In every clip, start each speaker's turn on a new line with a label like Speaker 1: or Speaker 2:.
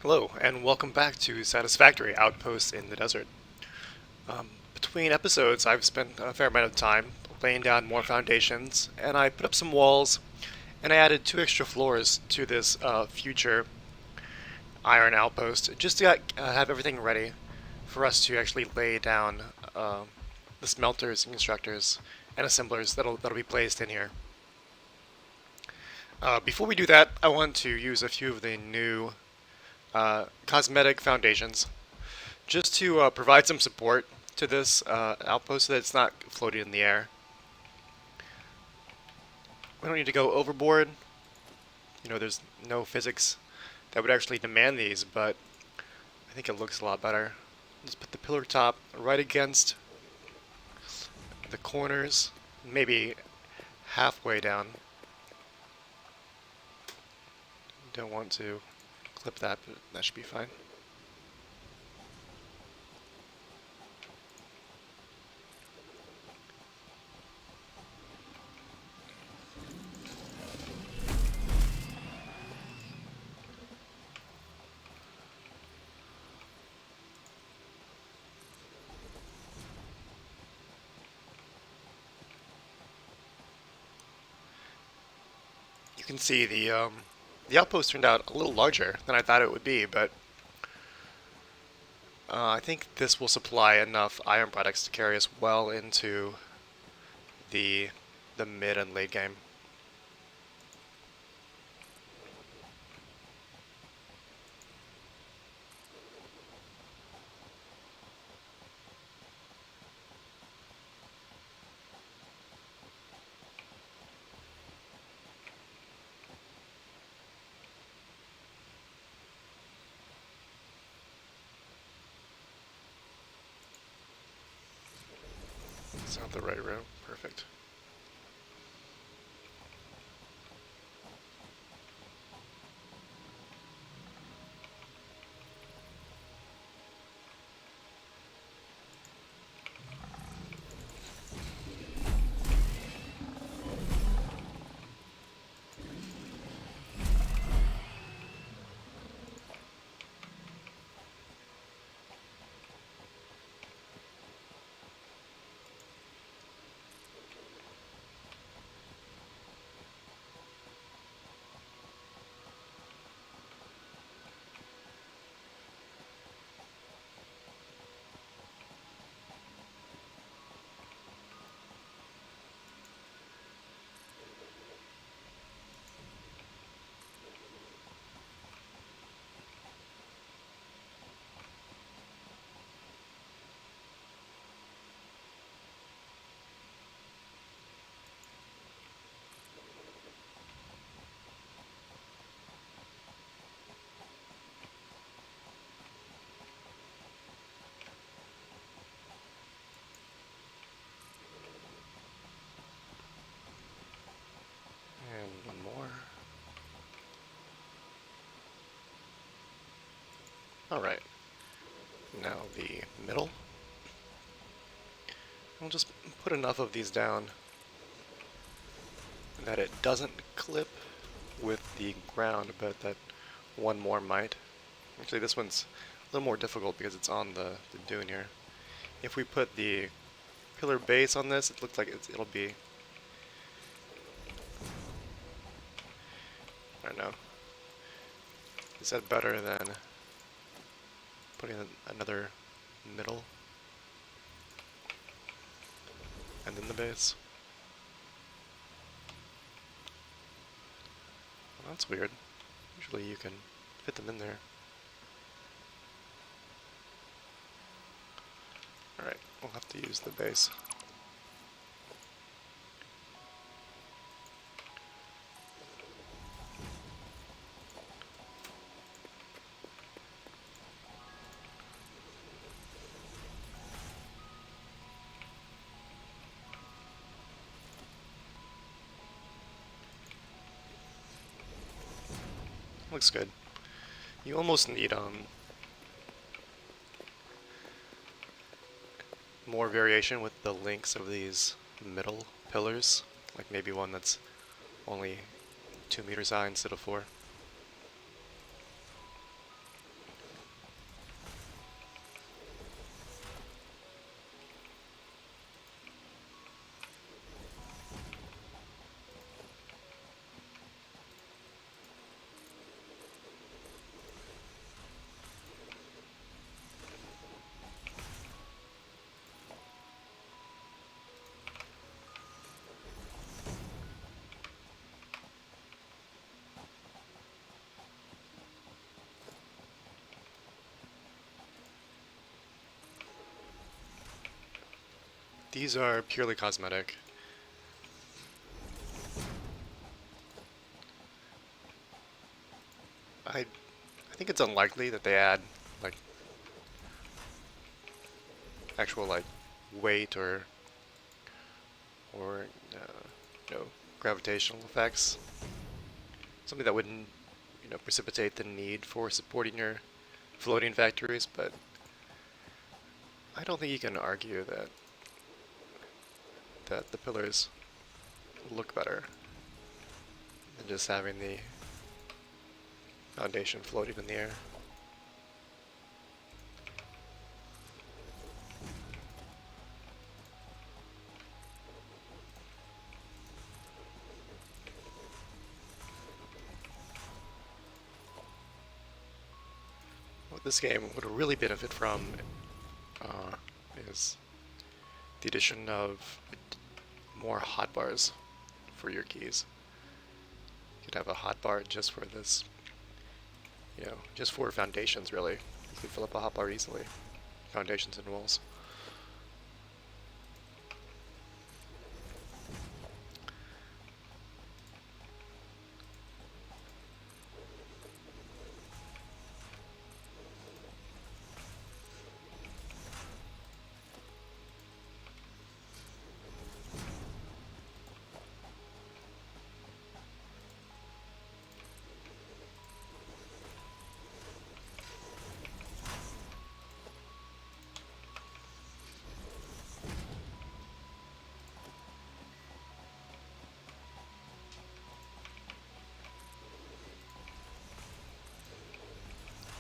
Speaker 1: Hello, and welcome back to Satisfactory Outpost in the Desert. Between episodes, I've spent a fair amount of time laying down more foundations, and I put up some walls, and I added 2 extra floors to this future iron outpost just to have everything ready for us to actually lay down uh, the smelters and constructors and assemblers that'll be placed in here. Before we do that, I want to use a few of the new cosmetic foundations just to provide some support to this outpost so that it's not floating in the air. We don't need to go overboard. There's no physics that would actually demand these, but I think it looks a lot better. Let's put the pillar top right against the corners, maybe halfway down. Don't want to clip that, but that should be fine. You can see the outpost turned out a little larger than I thought it would be, but I think this will supply enough iron products to carry us well into the the mid and late game. It's not the right room. Perfect. And one more. Alright, now the middle. I'll just put enough of these down that it doesn't clip with the ground, but that one more might. Actually, this one's a little more difficult because it's on the dune here. If we put the pillar base on this, it looks like it'll be, I don't know, is that better than putting another middle and then the base? Well, that's weird. Usually you can fit them in there. Alright, we'll have to use the base. Looks good. You almost need more variation with the lengths of these middle pillars, like maybe one that's only 2 meters high instead of 4. These are purely cosmetic. I think it's unlikely that they add like actual like weight or you know, gravitational effects. Something that wouldn't precipitate the need for supporting your floating factories, but I don't think you can argue that the pillars look better than just having the foundation floating in the air. What this game would really benefit from is the addition of more hotbars for your keys. You could have a hotbar just for this, just for foundations really. You could fill up a hotbar easily. Foundations and walls.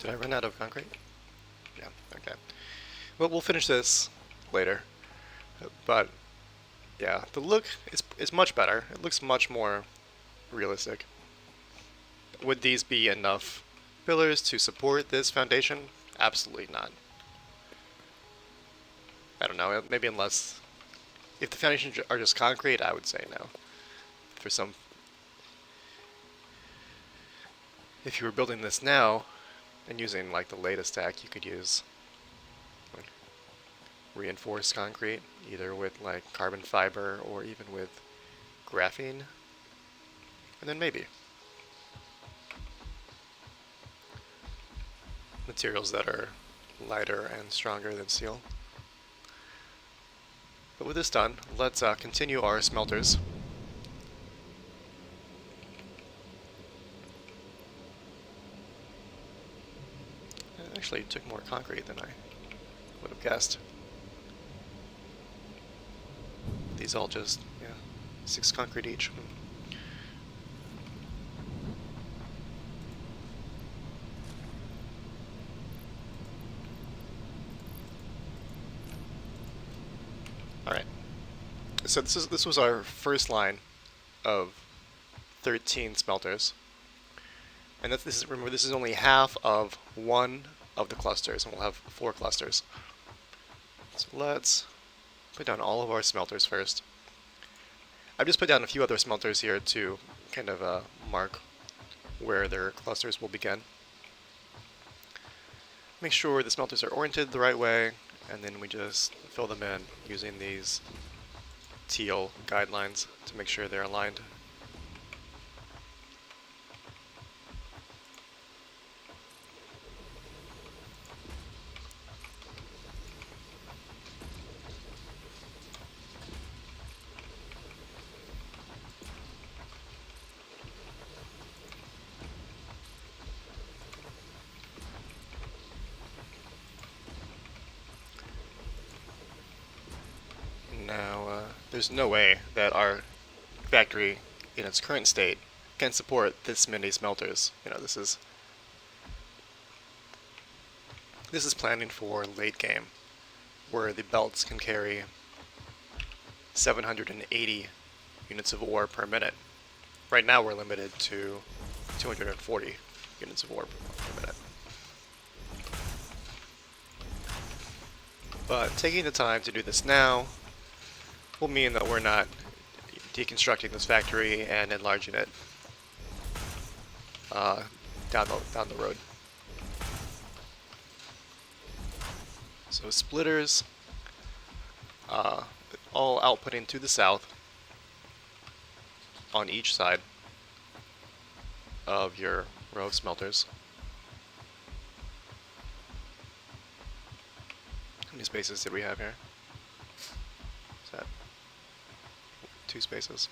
Speaker 1: Did I run out of concrete? Yeah, okay. Well, we'll finish this later. But yeah, the look is much better. It looks much more realistic. Would these be enough pillars to support this foundation? Absolutely not. I don't know, maybe unless... If the foundations are just concrete, I would say no. For some... If you were building this now, and using like the latest tech, you could use like, reinforced concrete, either with like carbon fiber or even with graphene. And then maybe materials that are lighter and stronger than steel. But with this done, let's continue our smelters. It actually took more concrete than I would have guessed. These all just, 6 concrete each. Alright. So this was our first line of 13 smelters. And remember, this is only half of one of the clusters, and we'll have 4 clusters. So let's put down all of our smelters first. I've just put down a few other smelters here to kind of mark where their clusters will begin. Make sure the smelters are oriented the right way, and then we just fill them in using these teal guidelines to make sure they're aligned. Now, there's no way that our factory in its current state can support this many smelters. This is planning for late game, where the belts can carry 780 units of ore per minute. Right now we're limited to 240 units of ore per minute. But taking the time to do this now will mean that we're not deconstructing this factory and enlarging it down the road. So splitters, all outputting to the south on each side of your row of smelters. How many spaces did we have here? Is that 2 spaces?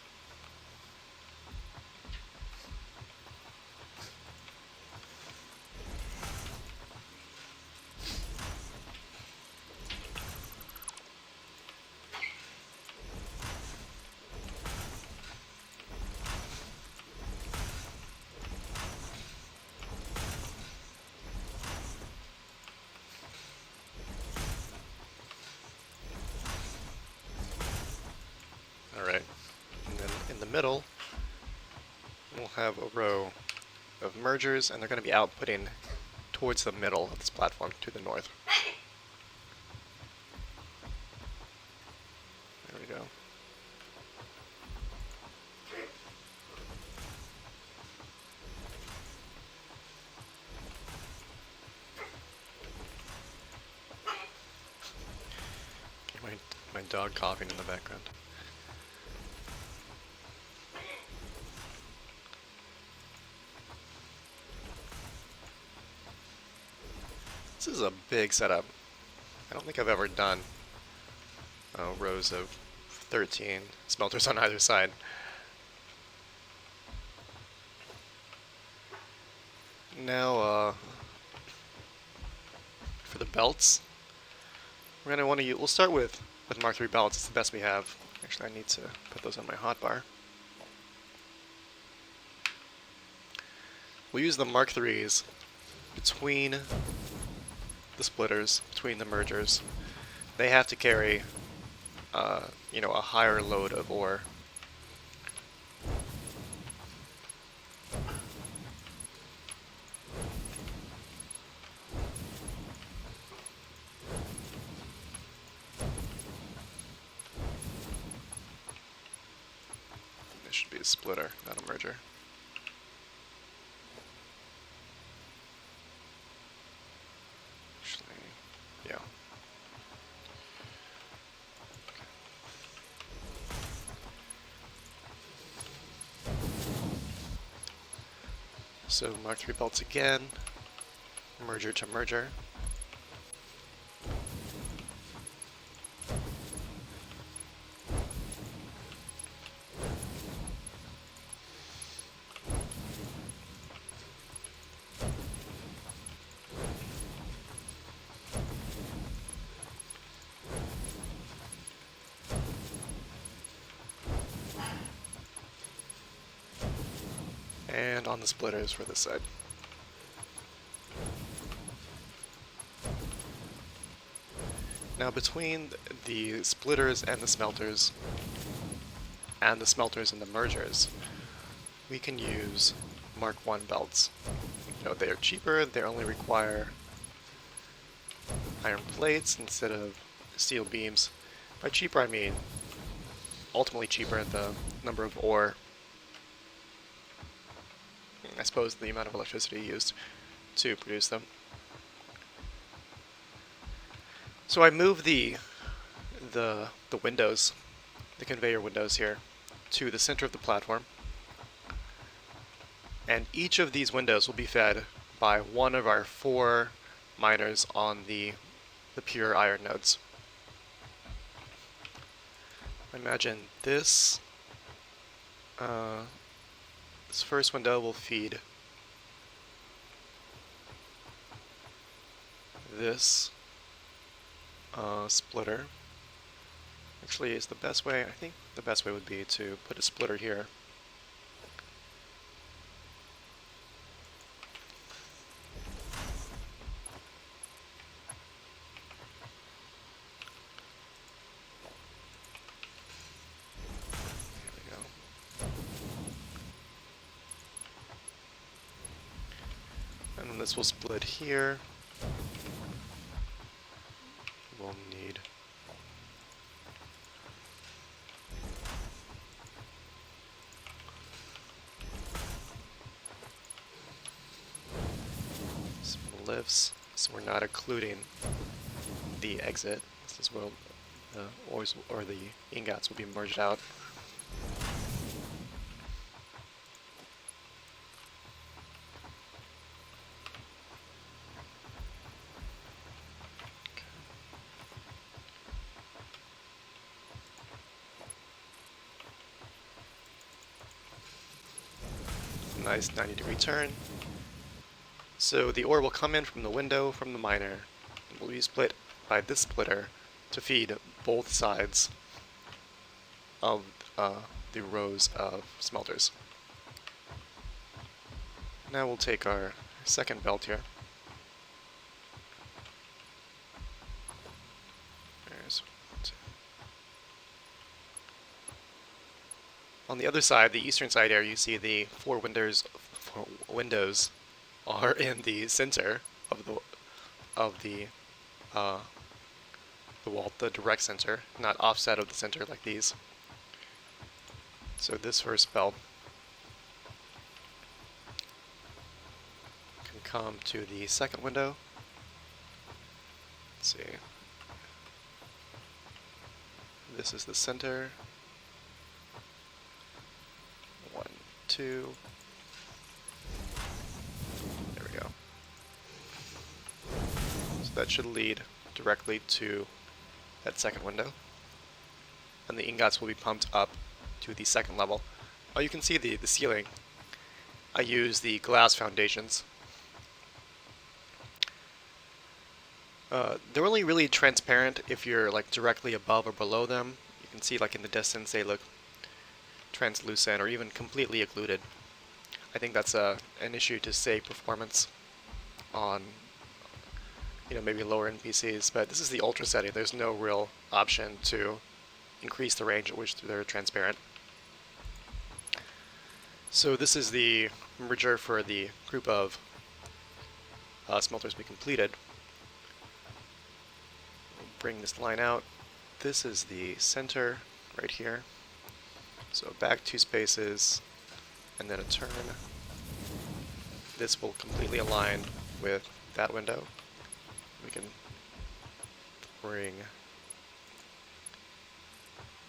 Speaker 1: Alright, and then in the middle, we'll have a row of mergers, and they're going to be outputting towards the middle of this platform to the north. There we go. My dog coughing in the background. This is a big setup. I don't think I've ever done rows of 13 smelters on either side. Now, for the belts, we're gonna want to we'll start with Mark III belts. It's the best we have. Actually, I need to put those on my hotbar. We'll use the Mark IIIs between the splitters, between the mergers. They have to carry, you know, a higher load of ore. This should be a splitter, not a merger. Actually, yeah. So Mark III belts again, merger to merger. And on the splitters for this side. Now between the splitters and the smelters and the mergers, we can use Mark I belts. You know, they are cheaper, they only require iron plates instead of steel beams. By cheaper I mean ultimately cheaper at the number of ore, I suppose the amount of electricity used to produce them. So I move the windows, the conveyor windows here, to the center of the platform. And each of these windows will be fed by one of our 4 miners on the pure iron nodes. Imagine this. This first window will feed this splitter. Actually, is the best way, I think the best way would be to put a splitter here. And then this will split here. We'll need some lifts, so we're not occluding the exit. This is the ores or the ingots will be merged out. Nice 90-degree turn. So the ore will come in from the window from the miner and will be split by this splitter to feed both sides of the rows of smelters. Now we'll take our second belt here. There's on the other side, the eastern side here, you see the four windows are in the center of the wall, the direct center, not offset of the center like these. So this first belt can come to the second window. Let's see. This is the center. 1, 2. There we go. So that should lead directly to that second window. And the ingots will be pumped up to the second level. Oh, you can see the ceiling. I use the glass foundations. They're only really transparent if you're like directly above or below them. You can see like in the distance they look translucent or even completely occluded. I think that's an issue to save performance on maybe lower end PCs, but this is the ultra setting. There's no real option to increase the range at which they're transparent. So this is the merger for the group of smelters we completed. We'll bring this line out. This is the center right here. So back 2 spaces and then a turn. This will completely align with that window. We can bring,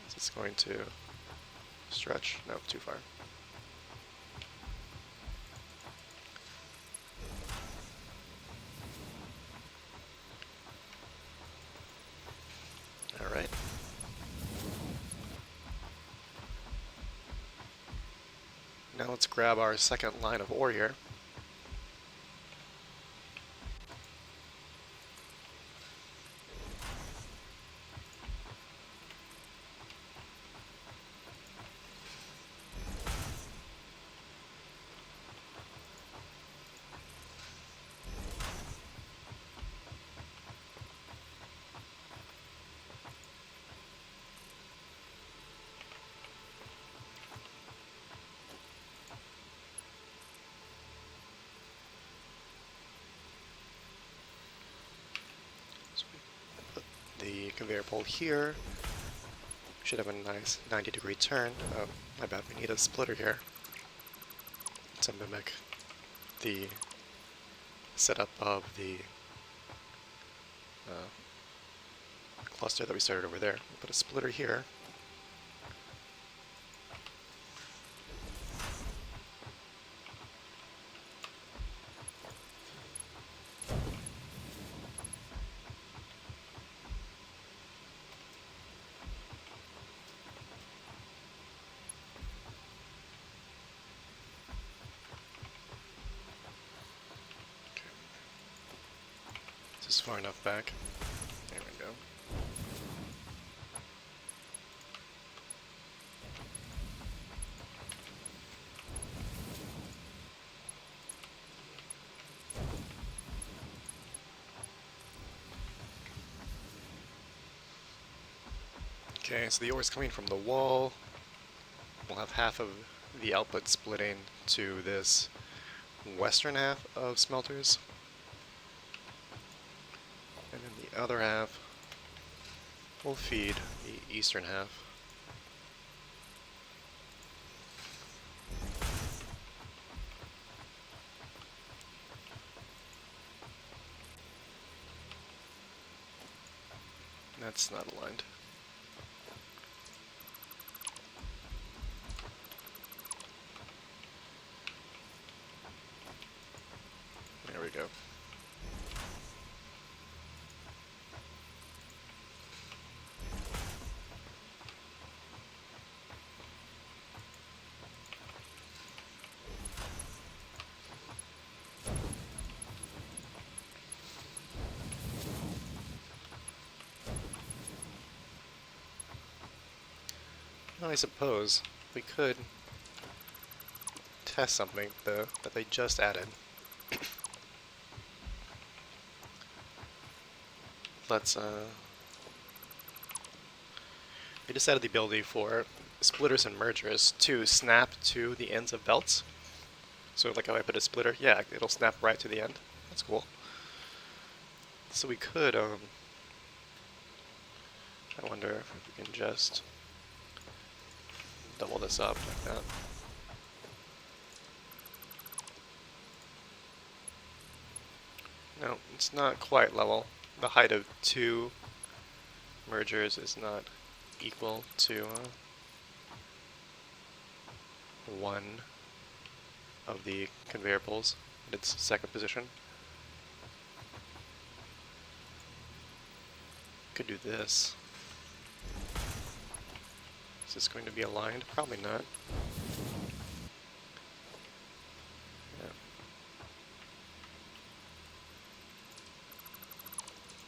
Speaker 1: is this going to stretch? No, too far. All right. Now let's grab our second line of ore here. The conveyor pole here. Should have a nice 90-degree turn. Oh, my bad, we need a splitter here to mimic the setup of the cluster that we started over there. We'll put a splitter here. Is far enough back. There we go. Okay, so the ore is coming from the wall. We'll have half of the output splitting to this western half of smelters. And then the other half will feed the eastern half. That's not aligned. There we go. Well, I suppose we could test something that they just added. Let's they just added the ability for splitters and mergers to snap to the ends of belts. So like if I put a splitter, yeah, it'll snap right to the end. That's cool. So we could I wonder if we can just double this up like that. No, it's not quite level. The height of 2 mergers is not equal to 1 of the conveyor pulls at its second position. Could do this. Is this going to be aligned? Probably not. Yeah.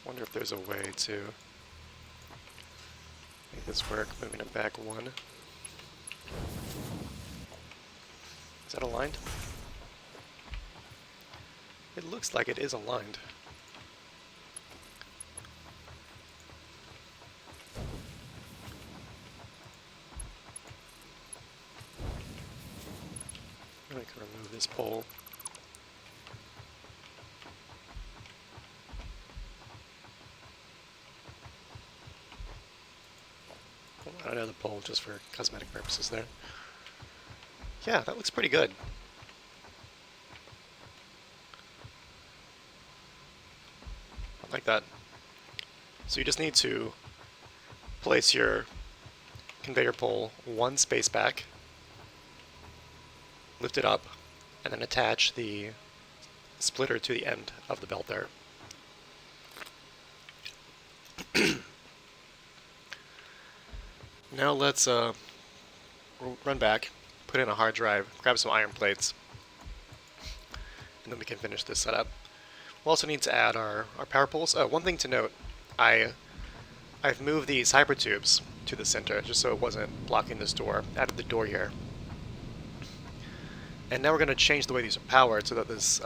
Speaker 1: Wonder if there's a way to make this work, moving it back 1. Is that aligned? It looks like it is aligned. I can remove this pole. Another pole just for cosmetic purposes there. Yeah, that looks pretty good. I like that. So you just need to place your conveyor pole 1 space back, lift it up, and then attach the splitter to the end of the belt there. Now let's run back, put in a hard drive, grab some iron plates, and then we can finish this setup. We'll also need to add our power poles. One thing to note, I've moved these hyper tubes to the center just so it wasn't blocking this door. Added the door here. And now we're going to change the way these are powered so that this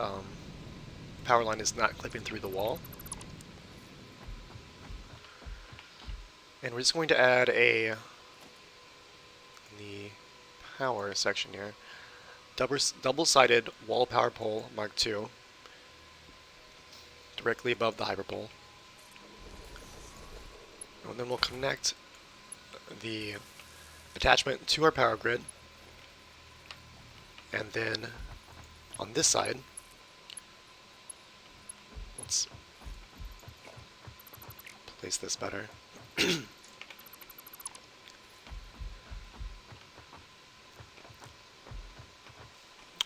Speaker 1: power line is not clipping through the wall. And we're just going to add in the power section here, double-sided wall power pole Mark II, directly above the hyperpole. And then we'll connect the attachment to our power grid, and then on this side, let's place this better.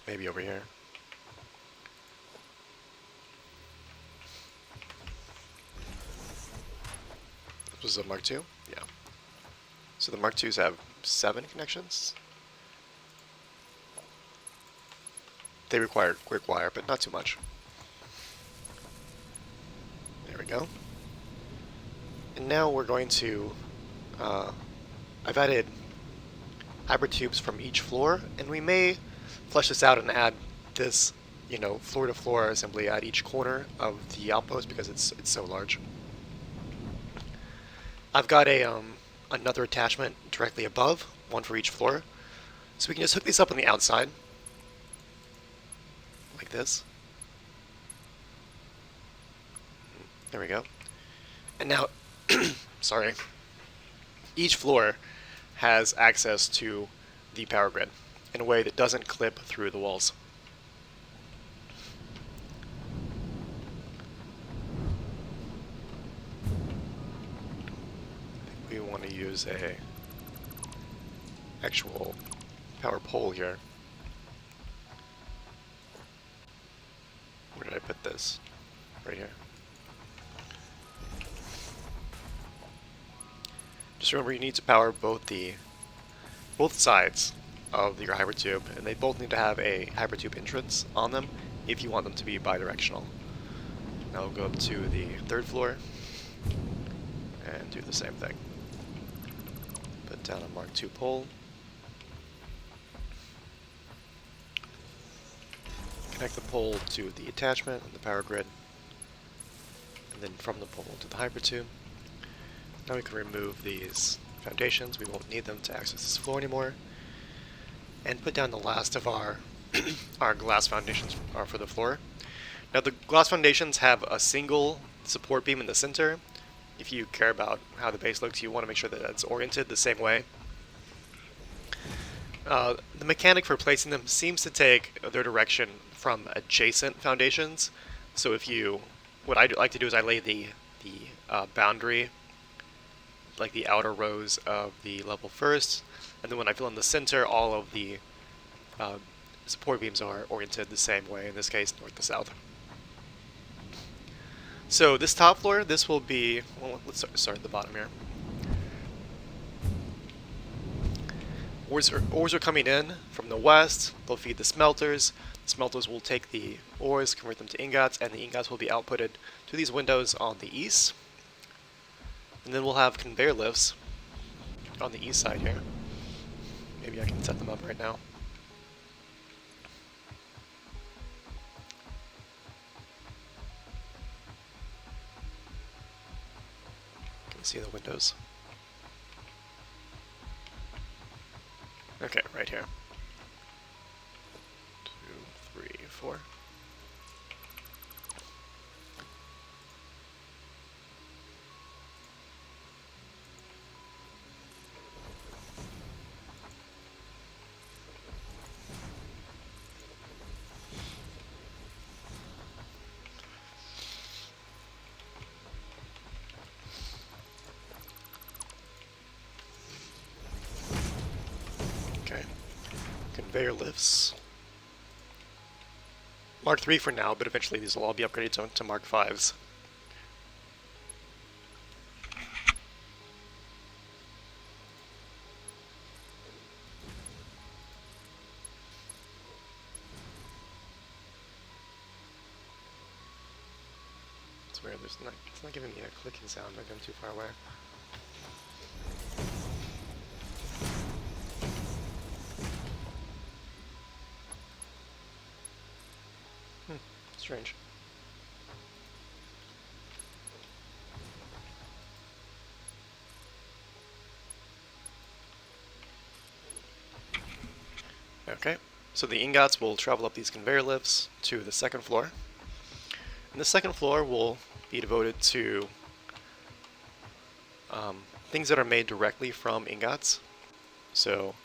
Speaker 1: Maybe over here. This was a Mark II? Yeah. So the Mark IIs have 7 connections. They require quick wire, but not too much. There we go. And now we're going to, I've added hyper tubes from each floor, and we may flesh this out and add this, floor to floor assembly at each corner of the outpost because it's so large. I've got another attachment directly above, one for each floor, so we can just hook these up on the outside, like this. There we go. And now, sorry, each floor has access to the power grid in a way that doesn't clip through the walls. I think we want to use a actual power pole here. Where did I put this right here. Just remember you need to power both sides of your hypertube, and they both need to have a hypertube entrance on them if you want them to be bidirectional. Now we'll go up to the 3rd floor and do the same thing. Put down a Mark II pole. Connect the pole to the attachment and the power grid, and then from the pole to the hypertube. Now we can remove these foundations. We won't need them to access this floor anymore. And put down the last of our our glass foundations for the floor. Now the glass foundations have a single support beam in the center. If you care about how the base looks, you want to make sure that it's oriented the same way. The mechanic for placing them seems to take their direction from adjacent foundations. So what I like to do is I lay the boundary, like the outer rows of the level first, and then when I fill in the center, all of the support beams are oriented the same way, in this case north to south. So this top floor, this will be, well, let's start at the bottom here. Ores are coming in from the west. They'll feed the smelters. The smelters will take the ores, convert them to ingots, and the ingots will be outputted to these windows on the east. And then we'll have conveyor lifts on the east side here. Maybe I can set them up right now. Can you see the windows? Okay, right here. 2, 3, 4. Okay. Conveyor lifts. Mark 3 for now, but eventually these will all be upgraded to Mark 5s. It's weird, it's not giving me a clicking sound, maybe I'm too far away. Strange. Okay, so the ingots will travel up these conveyor lifts to the 2nd floor. And the 2nd floor will be devoted to things that are made directly from ingots. So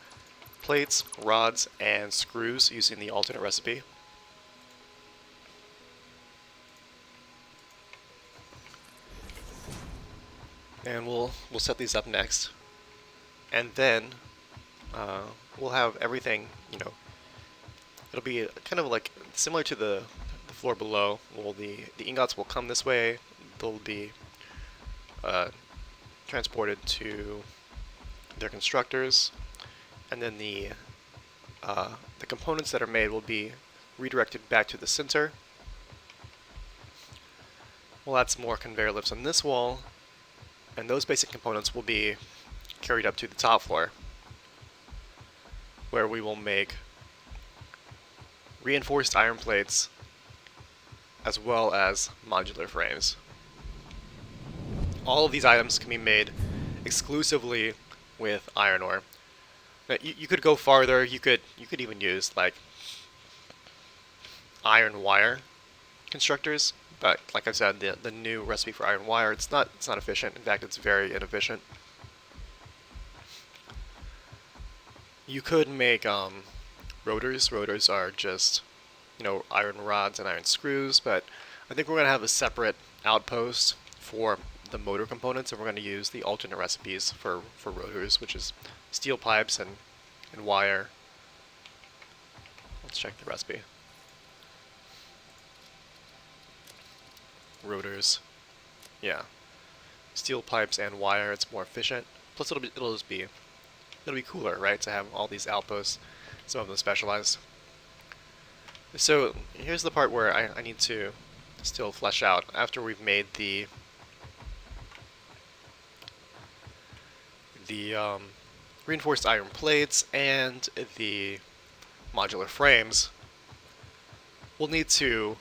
Speaker 1: plates, rods, and screws using the alternate recipe. And we'll set these up next, and then we'll have everything. It'll be kind of like similar to the floor below. Well, the ingots will come this way. They'll be transported to their constructors, and then the components that are made will be redirected back to the center. We'll add some more conveyor lifts on this wall. And those basic components will be carried up to the top floor, where we will make reinforced iron plates as well as modular frames. All of these items can be made exclusively with iron ore. Now, you could go farther. You could even use like iron wire constructors. But like I said, the new recipe for iron wire, it's not efficient. In fact, it's very inefficient. You could make rotors. Rotors are just iron rods and iron screws. But I think we're gonna have a separate outpost for the motor components, and we're gonna use the alternate recipes for rotors, which is steel pipes and wire. Let's check the recipe. rotors. Yeah, steel pipes and wire. It's more efficient. Plus, it'll be cooler, right? To have all these outposts, some of them specialized. So here's the part where I need to still flesh out after we've made the reinforced iron plates and the modular frames. We'll need to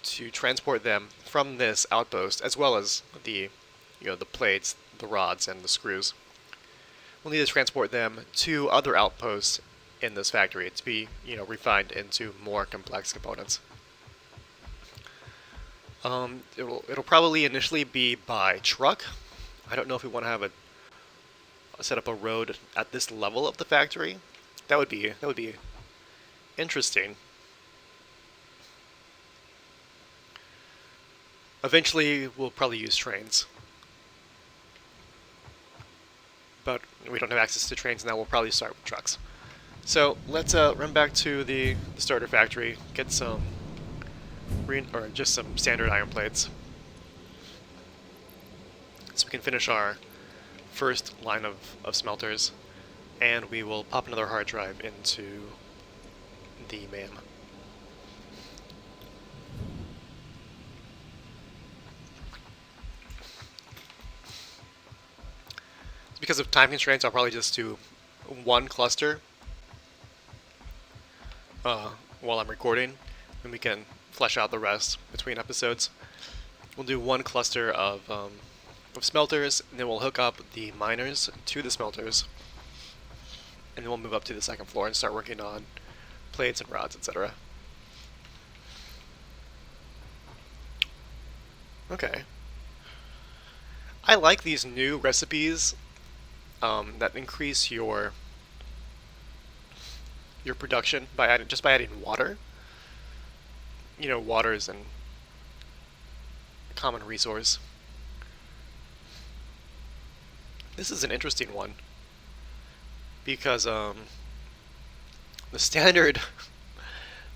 Speaker 1: transport them from this outpost, as well as the plates, the rods, and the screws. We'll need to transport them to other outposts in this factory to be refined into more complex components. It'll probably initially be by truck. I don't know if we want to have set up a road at this level of the factory. That would be interesting. Eventually, we'll probably use trains. But we don't have access to trains now. We'll probably start with trucks. So let's run back to the starter factory, get some just some standard iron plates, so we can finish our first line of smelters, and we will pop another hard drive into the MAM. Because of time constraints, I'll probably just do one cluster while I'm recording, and we can flesh out the rest between episodes. We'll do one cluster of smelters, and then we'll hook up the miners to the smelters, and then we'll move up to the second floor and start working on plates and rods, etc. Okay. I like these new recipes that increase your production by adding water. Water is a common resource. This is an interesting one because the standard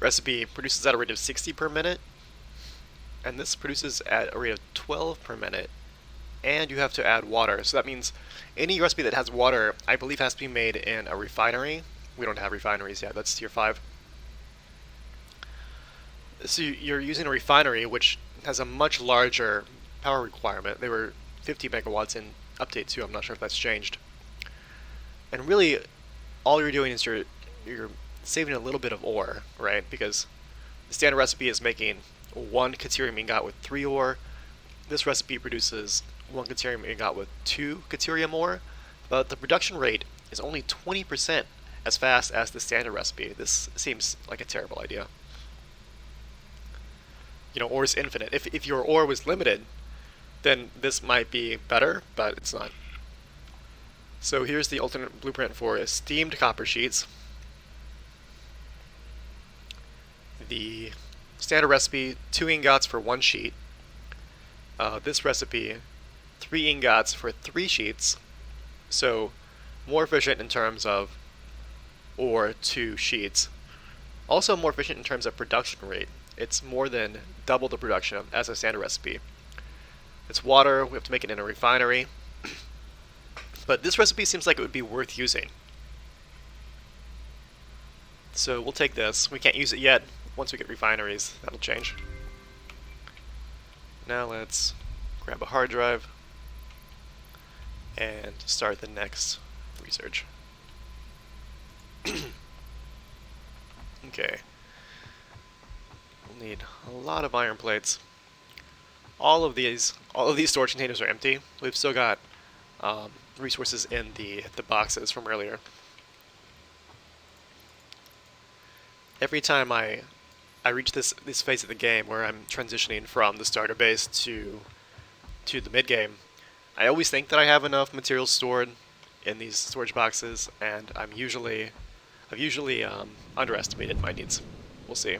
Speaker 1: recipe produces at a rate of 60 per minute, and this produces at a rate of 12 per minute, and you have to add water. So that means any recipe that has water, I believe, has to be made in a refinery. We don't have refineries yet. That's tier 5. So you're using a refinery, which has a much larger power requirement. They were 50 megawatts in update 2. I'm not sure if that's changed. And really, all you're doing is you're saving a little bit of ore, right? Because the standard recipe is making 1 caterium ingot with 3 ore. This recipe produces 1 caterium ingot with 2 caterium ore, but the production rate is only 20% as fast as the standard recipe. This seems like a terrible idea. Ore is infinite. If your ore was limited, then this might be better, but it's not. So here's the alternate blueprint for steamed copper sheets. The standard recipe, 2 ingots for 1 sheet. This recipe, 3 ingots for 3 sheets. So more efficient in terms of ore 2 sheets. Also more efficient in terms of production rate. It's more than double the production as a standard recipe. It's water. We have to make it in a refinery. But this recipe seems like it would be worth using. So we'll take this. We can't use it yet. Once we get refineries, that'll change. Now let's grab a hard drive and start the next research. Okay. We'll need a lot of iron plates. All of these storage containers are empty. We've still got resources in the boxes from earlier. Every time I reach this phase of the game where I'm transitioning from the starter base to the mid game, I always think that I have enough materials stored in these storage boxes, and I've usually underestimated my needs. We'll see.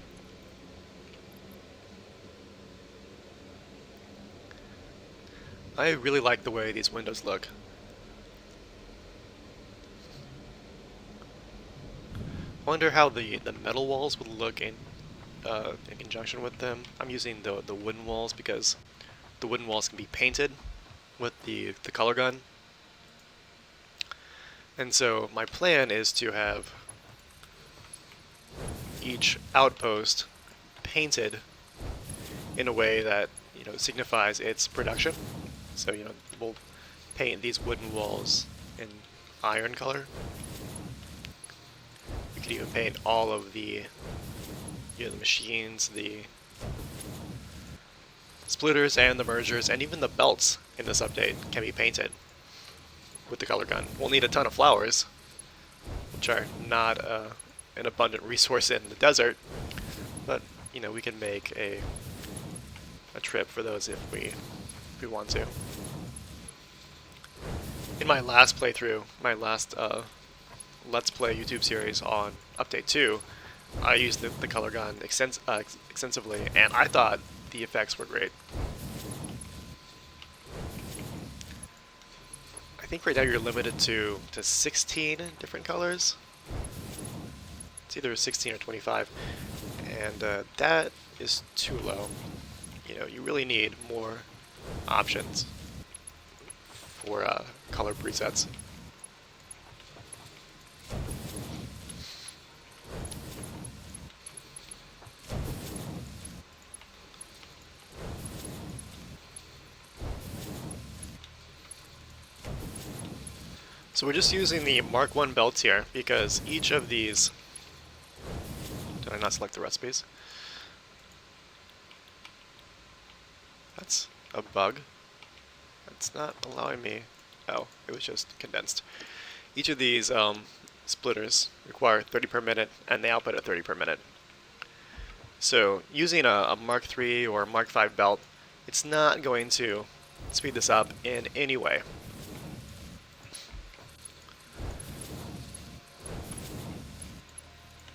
Speaker 1: I really like the way these windows look. Wonder how the metal walls would look in in conjunction with them. I'm using the wooden walls because the wooden walls can be painted with the color gun. And so my plan is to have each outpost painted in a way that, you know, signifies its production. So, you know, we'll paint these wooden walls in iron color. We could even paint all of the, you know, the machines, the splitters and the mergers, and even the belts in this update can be painted with the color gun. We'll need a ton of flowers, which are not an abundant resource in the desert, but, you know, we can make a trip for those if we want to. In my last playthrough, my last Let's Play YouTube series on Update 2, I used the color gun extensively, and I thought the effects were great. I think right now you're limited to 16 different colors. It's either 16 or 25, and that is too low. You know, you really need more options for color presets. So we're just using the Mark 1 belts here because each of these... Did I not select the recipes? That's a bug. It's not allowing me... Oh, it was just condensed. Each of these splitters require 30 per minute, and they output at 30 per minute. So using a Mark 3 or Mark 5 belt, it's not going to speed this up in any way.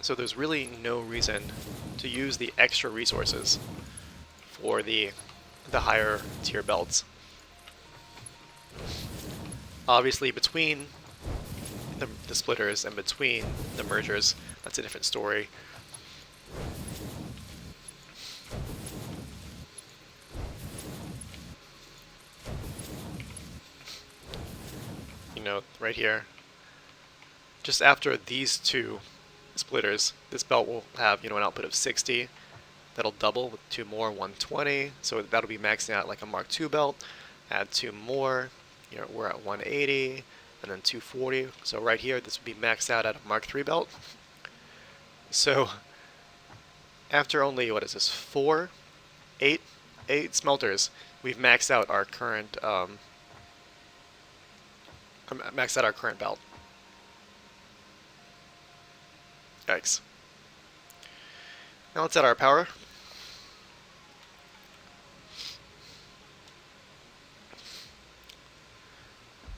Speaker 1: So there's really no reason to use the extra resources for the higher tier belts. Obviously between the splitters and between the mergers, that's a different story. You know, right here, just after these two splitters, this belt will have, you know, an output of 60. That'll double with 2 more, 120. So that'll be maxing out like a Mark II belt. Add 2 more, you know, we're at 180, and then 240. So right here, this would be maxed out at a Mark III belt. So after only, what is this, 8 smelters, we've maxed out our current belt. Yikes. Now let's add our power.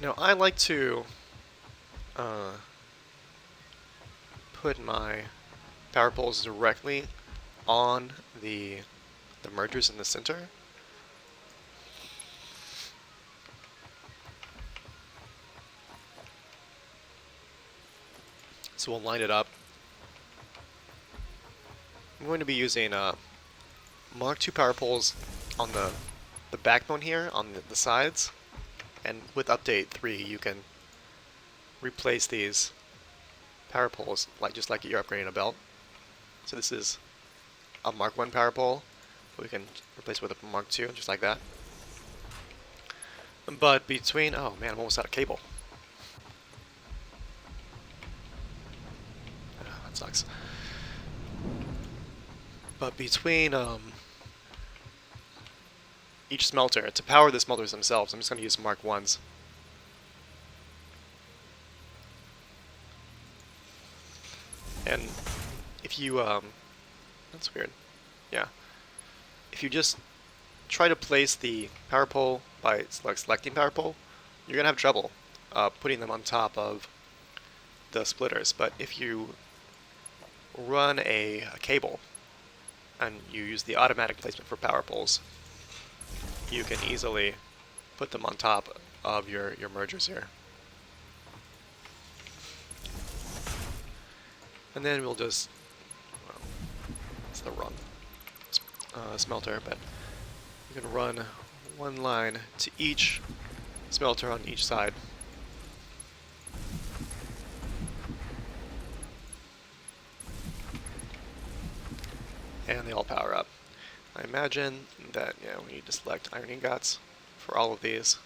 Speaker 1: Now I like to put my power poles directly on the mergers in the center. So we'll line it up. I'm going to be using Mark II power poles on the backbone here, on the sides, and with Update 3 you can replace these power poles just like you're upgrading a belt. So this is a Mark 1 power pole, we can replace with a Mark II, just like that. But between, oh man, I'm almost out of cable. That sucks. But between each smelter, to power the smelters themselves, I'm just going to use Mark 1s. And if you, that's weird, yeah. If you just try to place the power pole by selecting power pole, you're going to have trouble putting them on top of the splitters. But if you run a cable, and you use the automatic placement for power poles, you can easily put them on top of your mergers here. And then we'll just that's the wrong smelter, but you can run one line to each smelter on each side. And they all power up. I imagine that, yeah, we need to select iron ingots for all of these.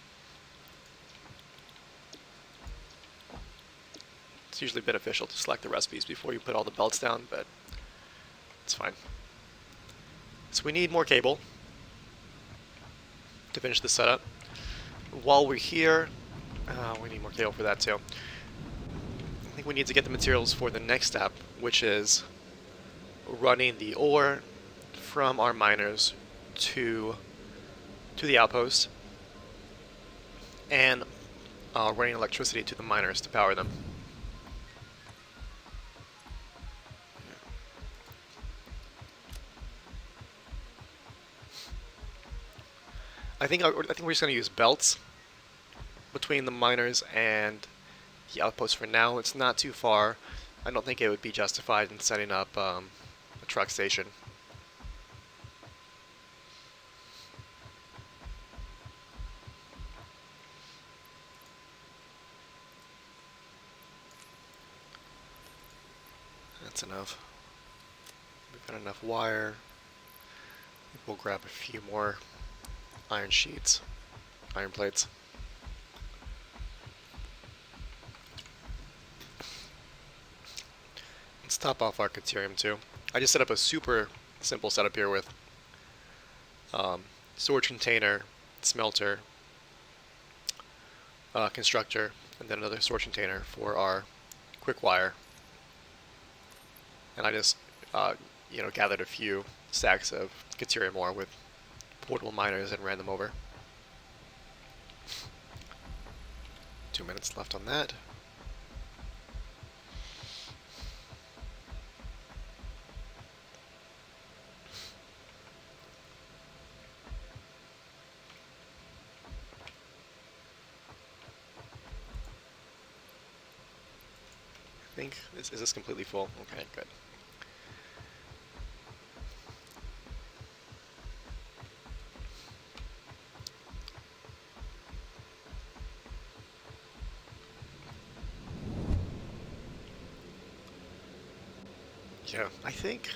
Speaker 1: It's usually beneficial to select the recipes before you put all the belts down, but it's fine. So we need more cable to finish the setup. While we're here, we need more cable for that too. I think we need to get the materials for the next step, which is running the ore from our miners to the outpost, and running electricity to the miners to power them. I think we're just going to use belts between the miners and the outpost for now. It's not too far. I don't think it would be justified in setting up a truck station. That's enough. We've got enough wire. We'll grab a few more iron sheets, iron plates. Let's top off our Caterium too. I just set up a super simple setup here with storage container, smelter, constructor, and then another storage container for our quick wire. And I just gathered a few stacks of Caterium ore with portable miners and ran them over. 2 minutes left on that. I think, is this completely full? Okay, good. Yeah, I think,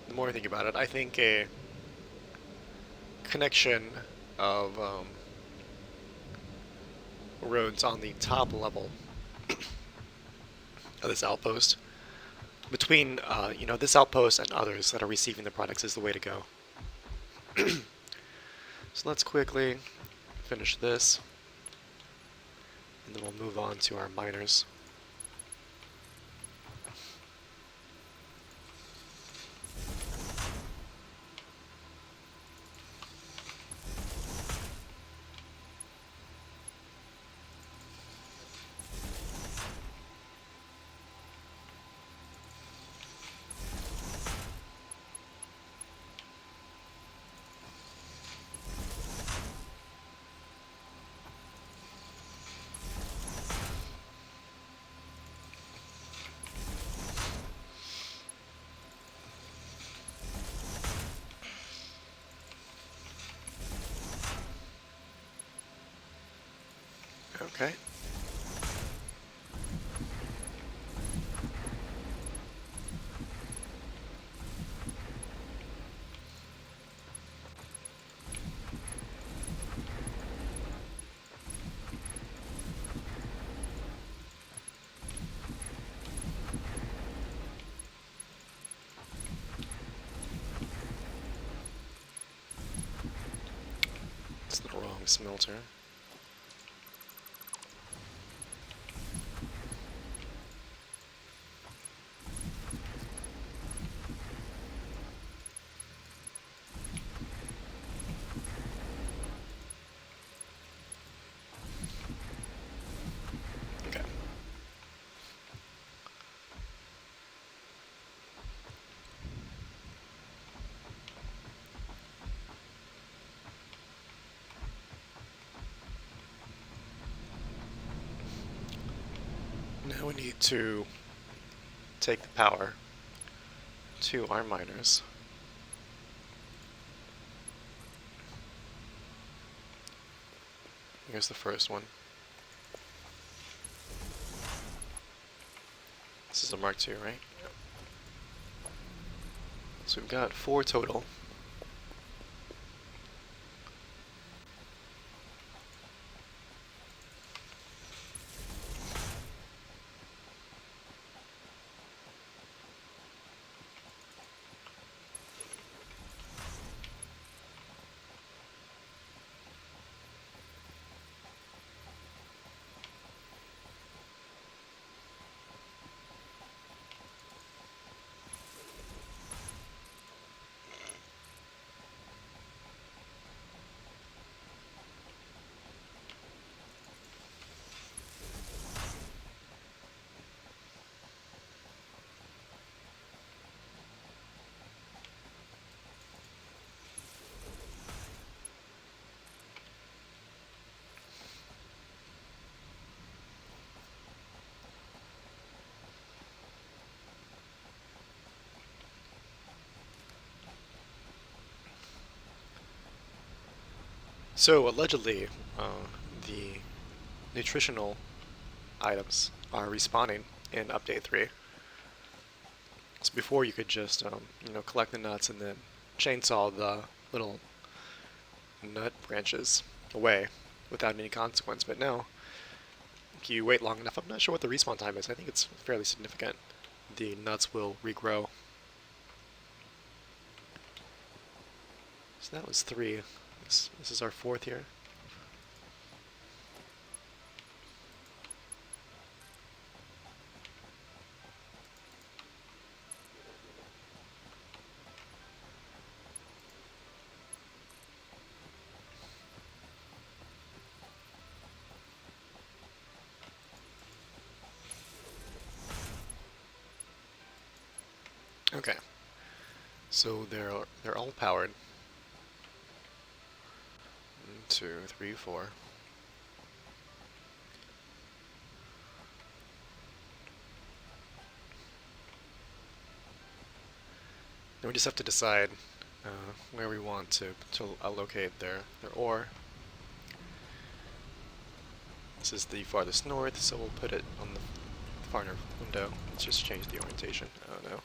Speaker 1: the more I think about it, I think a connection of roads on the top level of this outpost between this outpost and others that are receiving the products is the way to go. So let's quickly finish this, and then we'll move on to our miners. Okay. It's the wrong smelter. Okay. Now we need to take the power to our miners. Here's the first one. This is a Mark II, right? So we've got 4 total. So allegedly, the nutritional items are respawning in update 3. So before you could just, collect the nuts and then chainsaw the little nut branches away without any consequence. But now, if you wait long enough, I'm not sure what the respawn time is. I think it's fairly significant. The nuts will regrow. So that was 3. This is our 4th here. Okay, so they're all powered. 1, 2, 3, 4. Then we just have to decide where we want to allocate their ore. This is the farthest north, so we'll put it on the far north window. Let's just change the orientation. Oh no.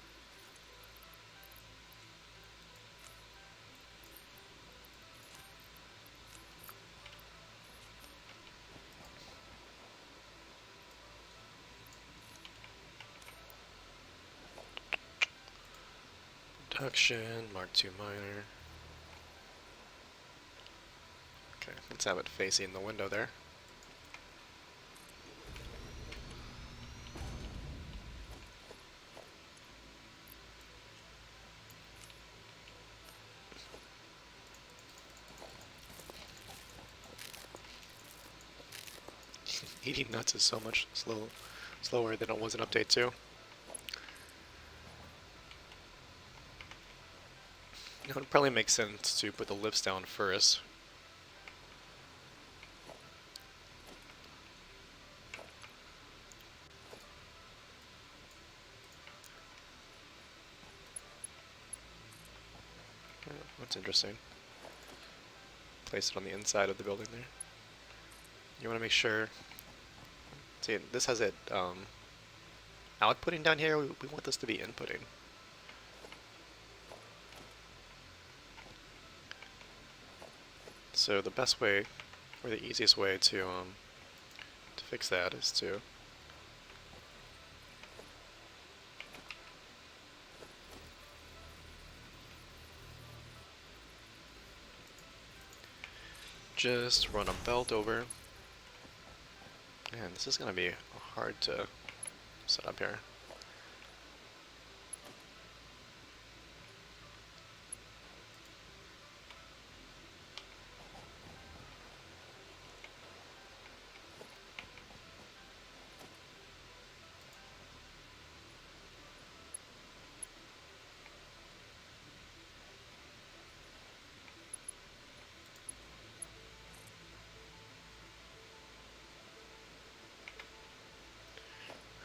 Speaker 1: Production, Mark II miner. Okay, let's have it facing the window there. Eating nuts is so much slower than it was in Update 2. It would probably make sense to put the lifts down first. Oh, that's interesting. Place it on the inside of the building there. You want to make sure. See, this has it outputting down here. We want this to be inputting. So the best way, or the easiest way to fix that is to just run a belt over. And this is going to be hard to set up here.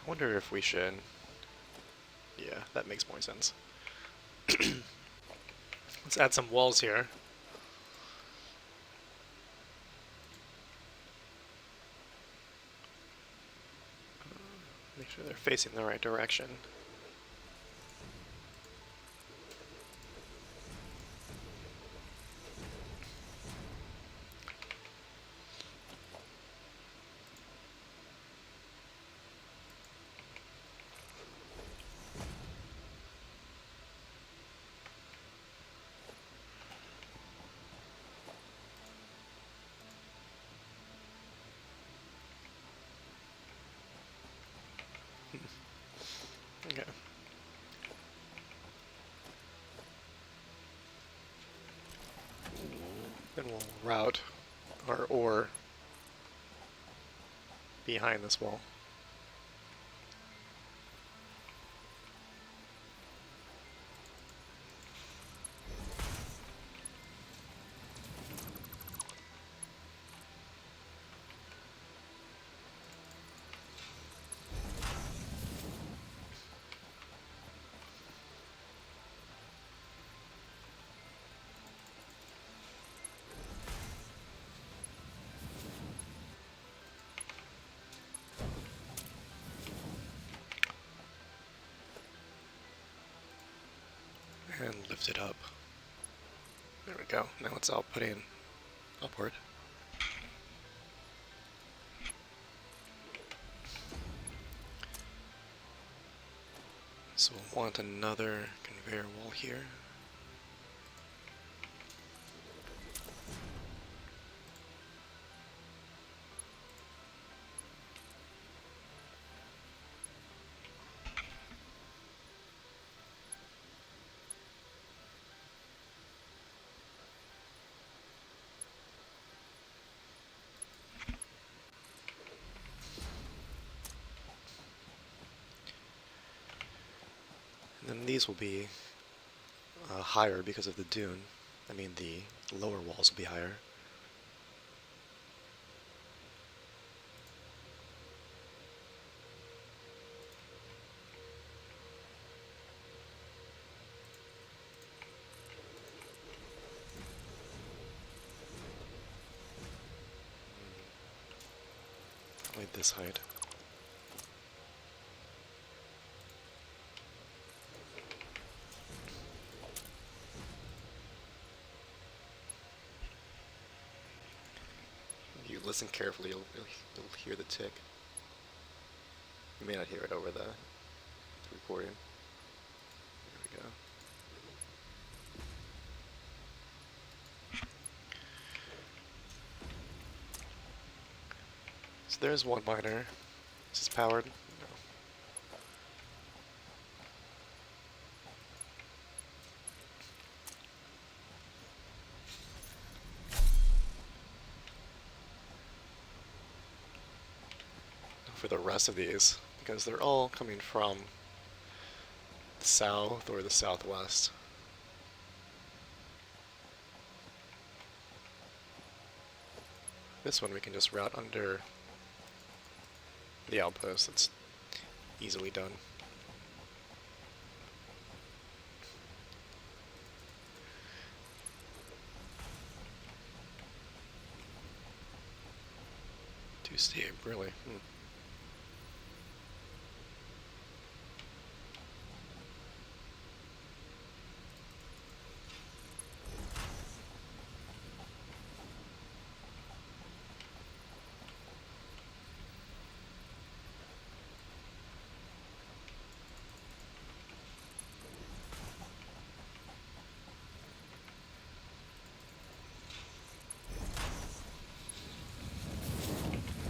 Speaker 1: I wonder if we should. Yeah, that makes more sense. Let's add some walls here. Make sure they're facing the right direction. Okay. Then we'll route our ore behind this wall. And lift it up. There we go. Now it's outputting upward. So we'll want another conveyor wall here. And then these will be higher because of the dune. I mean, the lower walls will be higher. Like this height. If you listen carefully, you'll hear the tick. You may not hear it over the recording. There we go. So there's one miner. Is this powered? No. For the rest of these, because they're all coming from the south or the southwest. This one we can just route under the outpost. That's easily done. Too steep, really.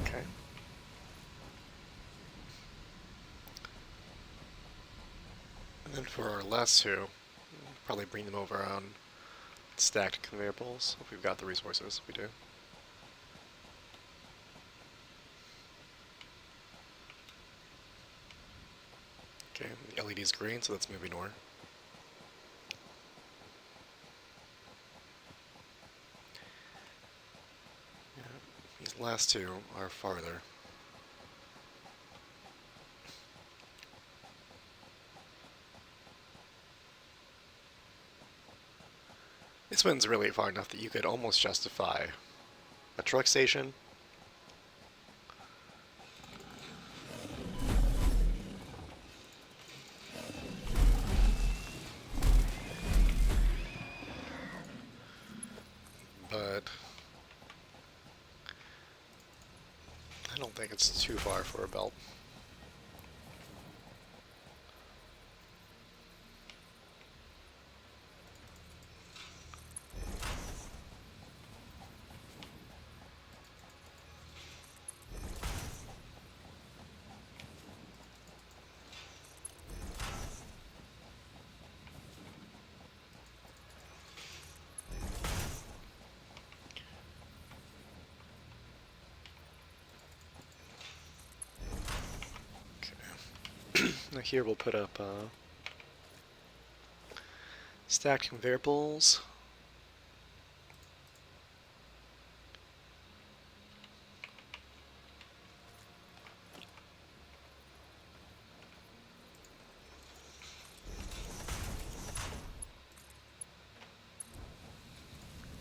Speaker 1: Okay. And then for our last two, we'll probably bring them over on stacked conveyor poles if we've got the resources. We do. Okay, the LED's green, so that's moving north. Yeah, these last two are farther. This one's really far enough that you could almost justify a truck station. But I don't think it's too far for a belt. Now here we'll put up stacked conveyor poles.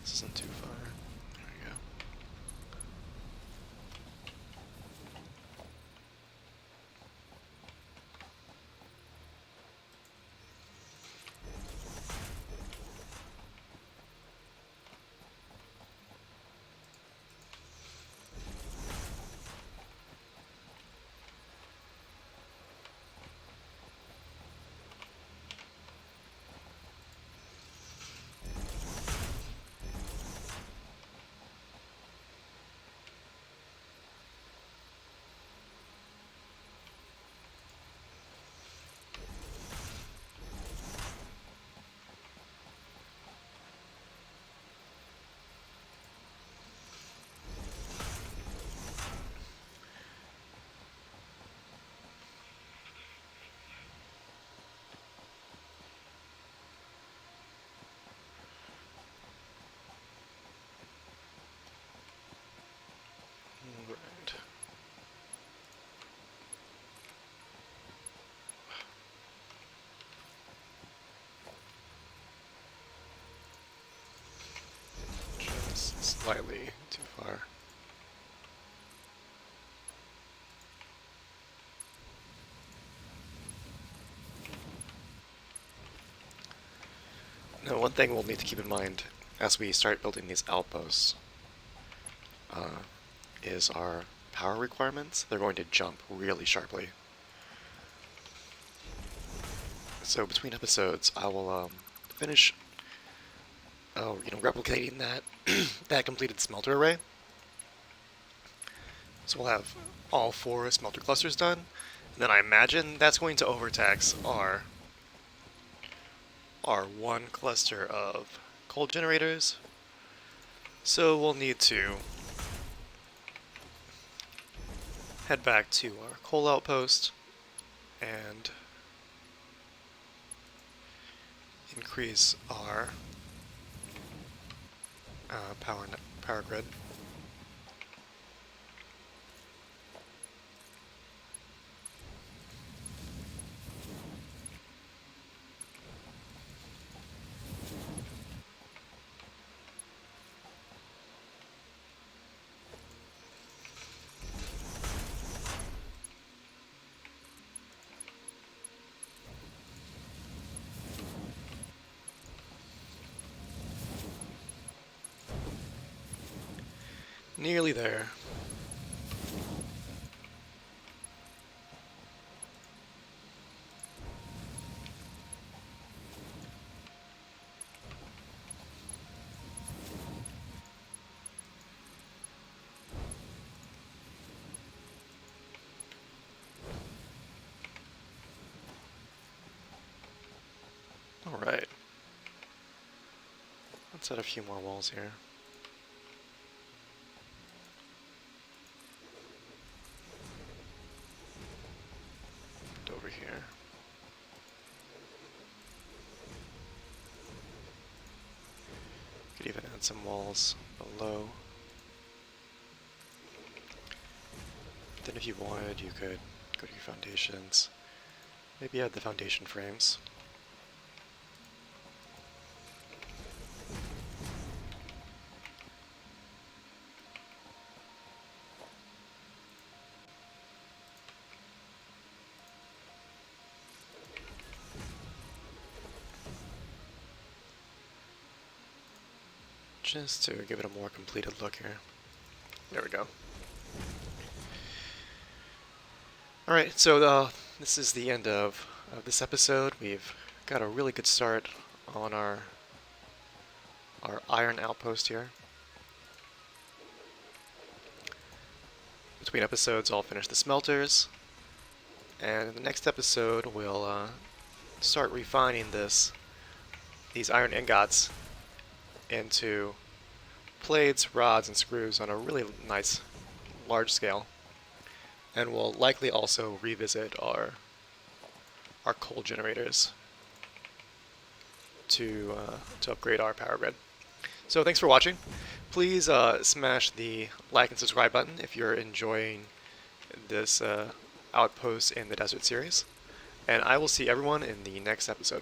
Speaker 1: This isn't too far. There we go. Right. Just slightly too far. Now, one thing we'll need to keep in mind as we start building these outposts is our power requirements. They're going to jump really sharply. So between episodes, I will finish, replicating that that completed smelter array. So we'll have all 4 smelter clusters done, and then I imagine that's going to overtax our one cluster of coal generators. So we'll need to head back to our coal outpost and increase our power grid. Nearly there. Alright. Let's add a few more walls here. And over here. Could even add some walls below. Then if you wanted, you could go to your foundations. Maybe add the foundation frames. just to give it a more completed look here. There we go. Alright, so this is the end of this episode. We've got a really good start on our iron outpost here. Between episodes, I'll finish the smelters, and in the next episode, we'll start refining these iron ingots into plates, rods, and screws on a really nice, large scale. And we'll likely also revisit our coal generators to upgrade our power grid. So thanks for watching. Please smash the like and subscribe button if you're enjoying this Outpost in the Desert series. And I will see everyone in the next episode.